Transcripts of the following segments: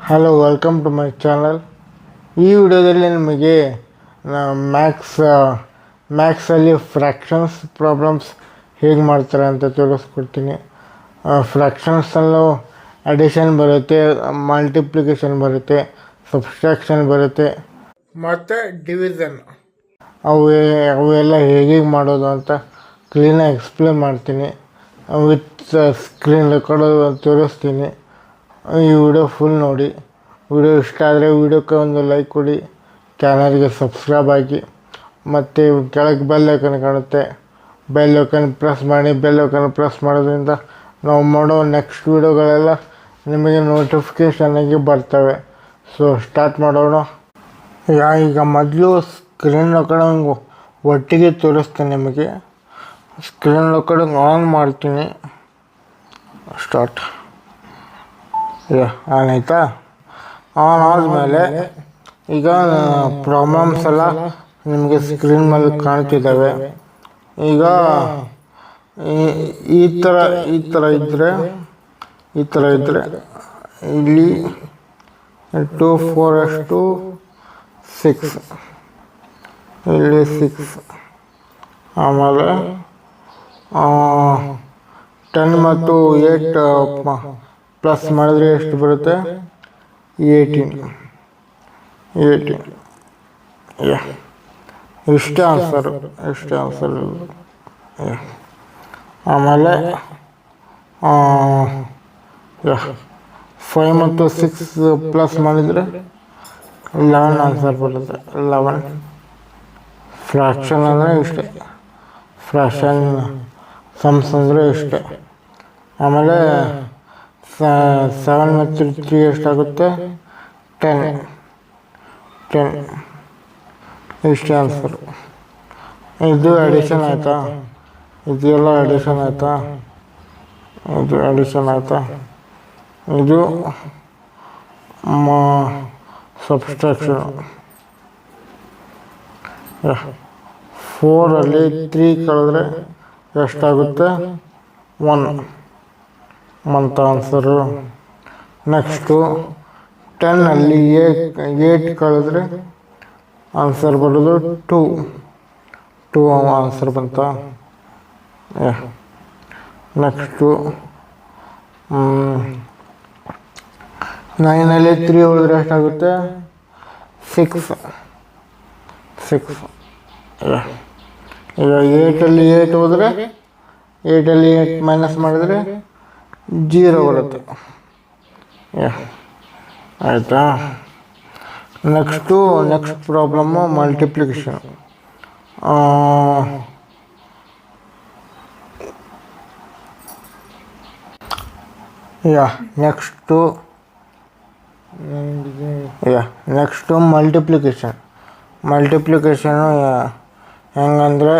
Hello, welcome to my channel. ಈ ವಿಡಿಯೋದಲ್ಲಿ ನಿಮಗೆ ಮ್ಯಾಕ್ಸಲ್ಲಿ ಫ್ರ್ಯಾಕ್ಷನ್ಸ್ ಪ್ರಾಬ್ಲಮ್ಸ್ ಹೇಗೆ ಮಾಡ್ತಾರೆ ಅಂತ ತಿಳಿಸ್ಕೊಡ್ತೀನಿ. ಫ್ರ್ಯಾಕ್ಷನ್ಸಲ್ಲೂ ಅಡಿಷನ್ ಬರುತ್ತೆ, ಮಲ್ಟಿಪ್ಲಿಕೇಶನ್ ಬರುತ್ತೆ, ಸಬ್ಸ್ಟ್ರಾಕ್ಷನ್ ಬರುತ್ತೆ ಮತ್ತು ಡಿವಿಷನ್. ಅವೆಲ್ಲ ಹೇಗೆ ಮಾಡೋದು ಅಂತ ಕ್ಲೀನಾಗಿ ಎಕ್ಸ್ಪ್ಲೇನ್ ಮಾಡ್ತೀನಿ. ವಿತ್ ಸ್ಕ್ರೀನ್ ರೆಕಾರ್ಡ್ ತೋರಿಸ್ತೀನಿ. ಈ ವಿಡಿಯೋ ಫುಲ್ ನೋಡಿ. ವಿಡಿಯೋ ಇಷ್ಟ ಆದರೆ ವಿಡಿಯೋಕ್ಕೆ ಒಂದು ಲೈಕ್ ಕೊಡಿ, ಚಾನಲ್ಗೆ ಸಬ್ಸ್ಕ್ರೈಬ್ ಆಗಿ, ಮತ್ತು ಕೆಳಗೆ ಬೆಲ್ ಐಕನ್ ಕಾಣುತ್ತೆ, ಬೆಲ್ ಐಕನ್ ಪ್ರೆಸ್ ಮಾಡಿ. ಬೆಲ್ ಐಕನ್ ಪ್ರೆಸ್ ಮಾಡೋದ್ರಿಂದ ನಾವು ಮಾಡೋ ನೆಕ್ಸ್ಟ್ ವಿಡಿಯೋಗಳೆಲ್ಲ ನಿಮಗೆ ನೋಟಿಫಿಕೇಷನ್ನಾಗಿ ಬರ್ತವೆ. ಸೊ ಸ್ಟಾರ್ಟ್ ಮಾಡೋಣ. ಈಗ ಮೊದಲು ಸ್ಕ್ರೀನ್ ರೆಕಾರ್ಡಿಂಗ್ ಒಟ್ಟಿಗೆ ತೋರಿಸ್ತೀನಿ ನಿಮಗೆ. ಸ್ಕ್ರೀನ್ ರೆಕಾರ್ಡಿಂಗ್ ಆನ್ ಮಾಡ್ತೀನಿ. ಸ್ಟಾರ್ಟ್. ಆನ್ ಆಯಿತಾ? ಆನ್ ಆದಮೇಲೆ ಈಗ ಪ್ರಾಬ್ಲಮ್ಸ್ ಎಲ್ಲ ನಿಮಗೆ ಸ್ಕ್ರೀನ್ ಮೇಲೆ ಕಾಣ್ತಿದ್ದಾವೆ. ಈಗ ಈ ಥರ ಇದ್ದರೆ ಇಲ್ಲಿ 2 4 6 ಇಲ್ಲಿ 6, ಆಮೇಲೆ 10 ಮತ್ತು 8 ಪ್ಲಸ್ ಮಾಡಿದ್ರೆ ಎಷ್ಟು ಬರುತ್ತೆ? 18. ಇಷ್ಟೇ ಆನ್ಸರು. ಆಮೇಲೆ 5 ಮತ್ತು 6 ಪ್ಲಸ್ ಮಾಡಿದರೆ 11 ಆನ್ಸರ್ ಬರುತ್ತೆ. 11. ಫ್ರ್ಯಾಕ್ಷನ್ ಅಂದರೆ ಇಷ್ಟೇ. ಫ್ರ್ಯಾಕ್ಷನ್ ಸಮ್ಸ್ ಅಂದರೆ ಇಷ್ಟೇ. ಆಮೇಲೆ 7 ಮತ್ತು 3 ಎಷ್ಟಾಗುತ್ತೆ? 10. ಇಷ್ಟೇ ಆನ್ಸರು. ಇದು ಅಡಿಷನ್ ಆಯಿತಾ? ಇದೆಲ್ಲ ಅಡಿಷನ್ ಆಯಿತಾ? ಇದು ಸಬ್ಸ್ಟ್ರಾಕ್ಷನ್. 4 3 ಕಳೆದ್ರೆ ಎಷ್ಟಾಗುತ್ತೆ? 1 ಅಂತ ಆನ್ಸರು. ನೆಕ್ಸ್ಟು 10 8 ಕಳೆದ್ರೆ ಆನ್ಸರ್ ಬರೋದು 2 ಆನ್ಸರ್ ಬಂತ. ನೆಕ್ಸ್ಟು 9 3 ಹೋದ್ರೆ ಎಷ್ಟಾಗುತ್ತೆ? 6. ಈಗ 8 ಹೋದರೆ 8 ಮೈನಸ್ ಮಾಡಿದರೆ 0 ಬರುತ್ತೆ. ಆಯಿತಾ? Next problem multiplication. ನೆಕ್ಸ್ಟು ಮಲ್ಟಿಪ್ಲಿಕೇಶನು ಹೆಂಗಂದರೆ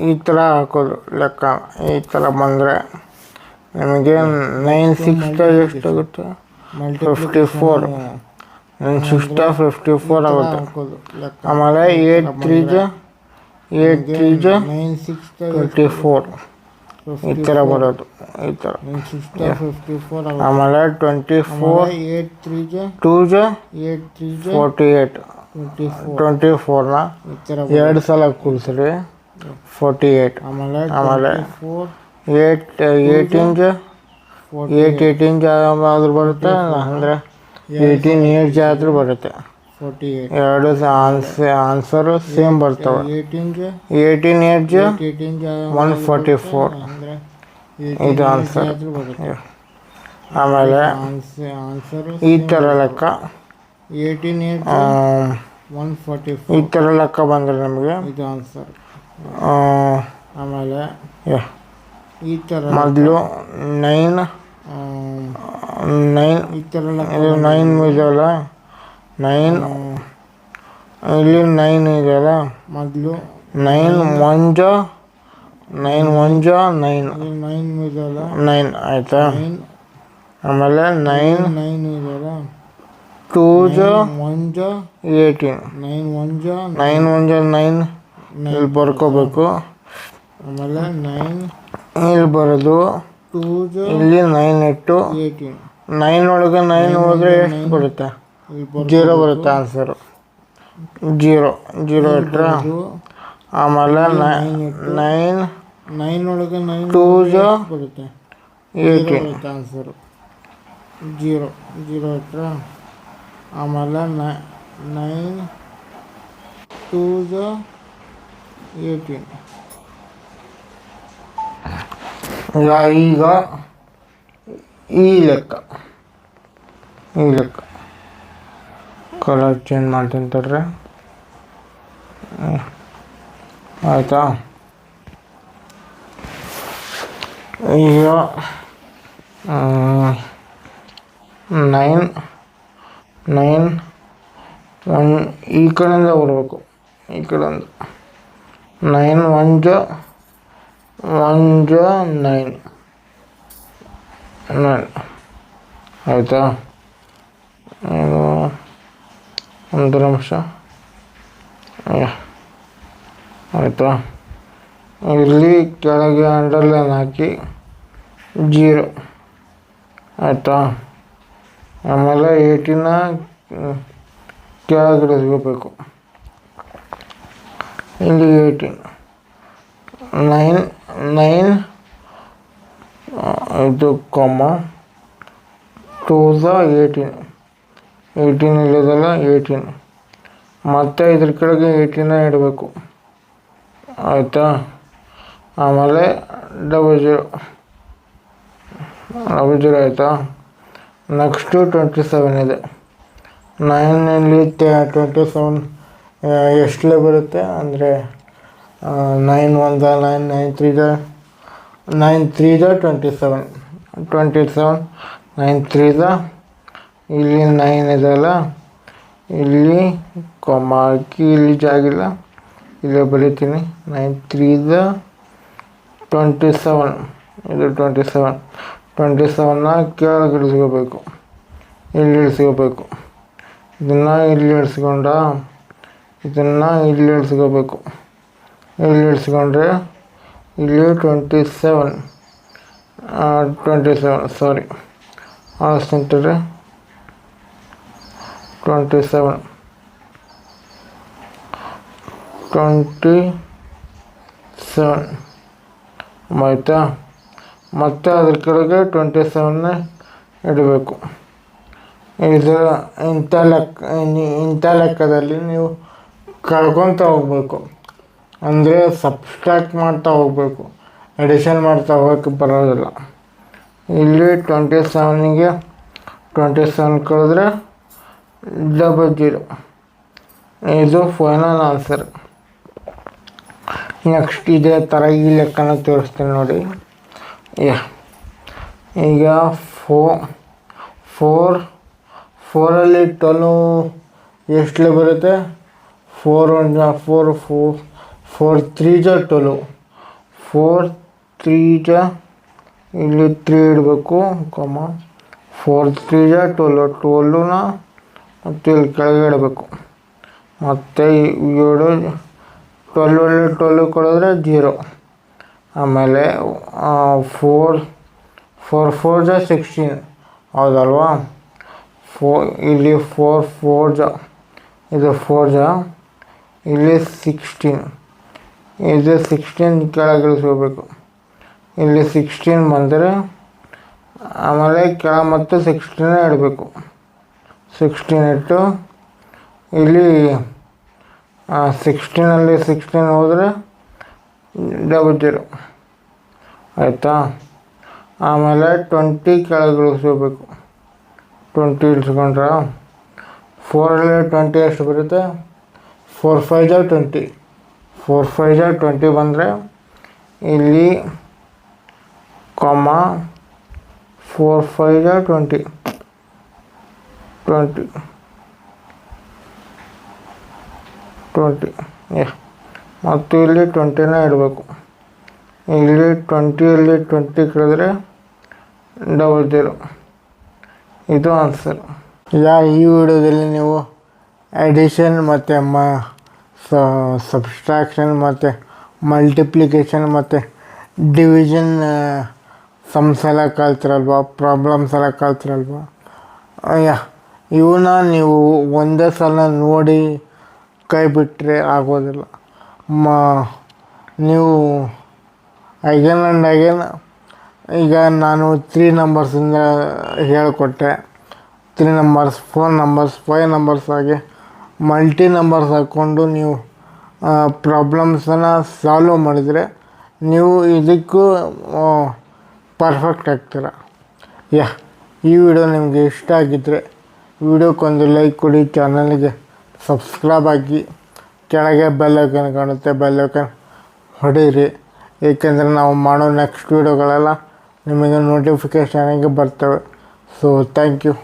ಈ ಥರ ಹಾಕೋದು ಲೆಕ್ಕ. ಈ ಥರ ಬಂದರೆ ನಿಮಗೆ 9 6 ಎಷ್ಟಾಗುತ್ತೆ? 54. 9 6 54 ಆಗುತ್ತೆ. ಆಮೇಲೆ 8 3 24. ಈ ಥರ ಬರೋದು. ಈ ಥರ. ಆಮೇಲೆ 24 2 48. 24ನ 2 ಸಲ ಕೂಡಿಸ್ರಿ 48. ಆಮೇಲೆ 8 18 ಆದ್ರೂ ಬರುತ್ತೆ, ಅಂದರೆ 18 8 ಆದರೂ ಬರುತ್ತೆ. 2 ಆನ್ಸರು ಸೇಮ್ ಬರ್ತವೆ. 18 8 144 ಇದು ಆನ್ಸರ್. ಆಮೇಲೆ ಈ ಥರ ಲೆಕ್ಕ ಈ ಥರ ಲೆಕ್ಕ ಬಂದರೆ ನಮಗೆ ಇದು ಆನ್ಸರ್. ಆಮೇಲೆ ಈ ಥರ ಮೊದಲು 9 ಈ ಥರ ಇದು 9 ಇದೆಯಲ್ಲ, 9 ಇಲ್ಲಿ 9 ಇದೆಯಲ್ಲ, ಮೊದಲು 9 1 ಇದೆಯಲ್ಲ, 9 ಆಯಿತಾ? ಆಮೇಲೆ 9 ಇದೆಯಲ್ಲ, 2 1 18. 9 1 9 ಇಲ್ಲಿ ಬರ್ಕೋಬೇಕು. ಆಮೇಲೆ 9 ಇಲ್ಲಿ ಬರೋದು, ಇಲ್ಲಿ 9 8 9 ಒಳಗೆ 9 ಹೋದರೆ ಎಷ್ಟು ಬರುತ್ತೆ? 0 ಬರುತ್ತೆ ಆನ್ಸರು. 0 ಇಟ್ಟರೆ ಆಮೇಲೆ 9 ಒಳಗೆ 2 ಬರುತ್ತೆ 18 ಆನ್ಸರು. 0 ಇಟ್ಟರೆ ಆಮೇಲೆ 9 2 18. ಈಗ ಈ ಲೆಕ್ಕ ಕಲರ್ ಚೇಂಜ್ ಮಾಡ್ತೀನಿ ತಡ್ರಿ. ಆಯಿತಾ? ಈಗ 9 1 ಈ ಕಡೆಯಿಂದ ಬರಬೇಕು. ಈ ಕಡೆಯಿಂದ 9 1 9 ಆಯಿತಾ? ಒಂದು ನಿಮಿಷ ಆಯಿತಾ? ಇಲ್ಲಿ ಕೆಳಗೆ ಅಂಡರ್ಲೈನ್ ಹಾಕಿ 0 ಆಯಿತಾ? ಆಮೇಲೆ 18 ಕೆಳಗಡೆ ಇಡಬೇಕು. ಇಲ್ಲಿ 18 9 ಇದು 2 18 ಇಲ್ಲದಲ್ಲ 18 ಮತ್ತು ಇದ್ರ ಕೆಳಗೆ 18 ಇಡಬೇಕು. ಆಯಿತಾ? ಆಮೇಲೆ 00 ಆಯಿತಾ? ನೆಕ್ಸ್ಟು 27 ಇದೆ. 9 27 ಎಷ್ಟಲೇ ಬರುತ್ತೆ ಅಂದರೆ 9 1 9 9 3 27 9 3 ಇಲ್ಲಿ 9 ಇದೆಯಲ್ಲ, ಇಲ್ಲಿ ಹಾಕಿ ಇಲ್ಲಿ ಜಾಗಿಲ್ಲ, ಇಲ್ಲೇ ಬರೀತೀನಿ. 9 3 27 ಇದು 27ನ ಕೆಳಗೆ ಇಳಿಸ್ಕೋಬೇಕು. ಇಲ್ಲಿ ಇಳಿಸ್ಕೋಬೇಕು. ಇದನ್ನು ಇಲ್ಲಿ ಇಳಿಸ್ಕೋಬೇಕು. ಇಲ್ಲಿ ಇಳಿಸ್ಕೊಂಡ್ರೆ ಇಲ್ಲಿ 27 ಸಾರಿ ಆಳ್ಸ್ತಿಂತಾರೆ 27 ಆಯಿತಾ? ಮತ್ತು ಅದ್ರ ಕೆಳಗೆ 27ನೇ ಇಡಬೇಕು. ಇಂಥ ಲೆಕ್ಕದಲ್ಲಿ ನೀವು ಕಳ್ಕೊತ ಹೋಗ್ಬೇಕು. ಅಂದರೆ ಸಬ್ಸ್ಟ್ರಾಕ್ಟ್ ಮಾಡ್ತಾ ಹೋಗಬೇಕು, ಎಡಿಷನ್ ಮಾಡ್ತಾ ಹೋಗೋಕ್ಕೆ ಬರೋದಿಲ್ಲ. ಇಲ್ಲಿ 27ಗೆ 27 ಕಳೆದ್ರೆ 00 ಇದು ಫೈನಲ್ ಆನ್ಸರ್. ನೆಕ್ಸ್ಟ್ ಇದೇ ಥರ ಈ ಲೆಕ್ಕನ ತೋರಿಸ್ತೀನಿ ನೋಡಿ. ಈಗ 4ರಲ್ಲಿ 12 ಎಷ್ಟಲೇ ಬರುತ್ತೆ? 4 1 4 4 3 12 4 3 ಇಲ್ಲಿ 3 ಇಡಬೇಕು, 4 3 12ನ ಮತ್ತು ಇಲ್ಲಿ ಕೆಳಗೆ ಇಡಬೇಕು. ಮತ್ತು 12 ಕೊಡಿದ್ರೆ 0. ಆಮೇಲೆ 4 4 16 ಹೌದಲ್ವಾ? ಇಲ್ಲಿ 4 ಇದು 4 ಇಲ್ಲಿ 16 ಇದು 16 ಕೆಳಗೆ ಇಳಿಸ್ಕೋಬೇಕು. ಇಲ್ಲಿ 16 ಬಂದರೆ ಆಮೇಲೆ ಕೆಳಗೆ ಮತ್ತು 16 ಇಡಬೇಕು. 16 ಇಟ್ಟು ಇಲ್ಲಿ 16ಅಲ್ಲಿ 16 ಹೋದರೆ 00 ಆಯಿತಾ? ಆಮೇಲೆ 20 ಕೆಳಗೆ ಇಳಿಸ್ಕೋಬೇಕು. 20 ಇಳಿಸ್ಕೊಂಡ್ರೆ 4ರಲ್ಲಿ 20 ಎಷ್ಟು ಬರುತ್ತೆ? 4 5 20 4 5 20 ಬಂದರೆ ಇಲ್ಲಿ 4 5 20 ಮತ್ತು ಇಲ್ಲಿ 20ನೇ ಇಡಬೇಕು. ಇಲ್ಲಿ 20ಯಲ್ಲಿ 20 ಕಳೆದ್ರೆ 00 ಇದು ಆನ್ಸರ್. ಈಗ ಈ ವಿಡಿಯೋದಲ್ಲಿ ನೀವು ಎಡಿಷನ್ ಮತ್ತು ಸಬ್ಸ್ಟ್ರಾಕ್ಷನ್ ಮತ್ತು ಮಲ್ಟಿಪ್ಲಿಕೇಶನ್ ಮತ್ತು ಡಿವಿಷನ್ ಸಮ್ಸ್ ಎಲ್ಲ ಕಲ್ತಿರಲ್ವ, ಪ್ರಾಬ್ಲಮ್ಸ್ ಎಲ್ಲ ಕಲ್ತಿರಲ್ವ, ಇವನ್ನ ನೀವು ಒಂದೇ ಸಲ ನೋಡಿ ಕೈ ಬಿಟ್ಟರೆ ಆಗೋದಿಲ್ಲ. ನೀವು ಅಗೇನ್ ಆ್ಯಂಡ್ ಅಗೇನ್, ಈಗ ನಾನು 3 ನಂಬರ್ಸಿಂದ ಹೇಳಿಕೊಟ್ಟೆ. 3 ನಂಬರ್ಸ್, 4 ನಂಬರ್ಸ್, 5 ನಂಬರ್ಸ್ ಆಗಿ ಮಲ್ಟಿ ನಂಬರ್ಸ್ ಹಾಕ್ಕೊಂಡು ನೀವು ಪ್ರಾಬ್ಲಮ್ಸನ್ನು ಸಾಲ್ವ್ ಮಾಡಿದರೆ ನೀವು ಇದಕ್ಕೂ ಪರ್ಫೆಕ್ಟ್ ಆಗ್ತೀರ. ಈ ವಿಡಿಯೋ ನಿಮಗೆ ಇಷ್ಟ ಆಗಿದ್ದರೆ ವಿಡಿಯೋಕ್ಕೊಂದು ಲೈಕ್ ಕೊಡಿ, ಚಾನಲ್ಗೆ ಸಬ್ಸ್ಕ್ರೈಬ್ ಆಗಿ, ಕೆಳಗೆ ಬೆಲ್ ಐಕಾನ್ ಕಾಣುತ್ತೆ, ಬೆಲ್ ಐಕಾನ್ ಹೊಡೀರಿ. ಏಕೆಂದರೆ ನಾವು ಮಾಡೋ ನೆಕ್ಸ್ಟ್ ವಿಡಿಯೋಗಳೆಲ್ಲ ನಿಮಗೆ ನೋಟಿಫಿಕೇಷನಿಗೆ ಬರ್ತವೆ. So thank you.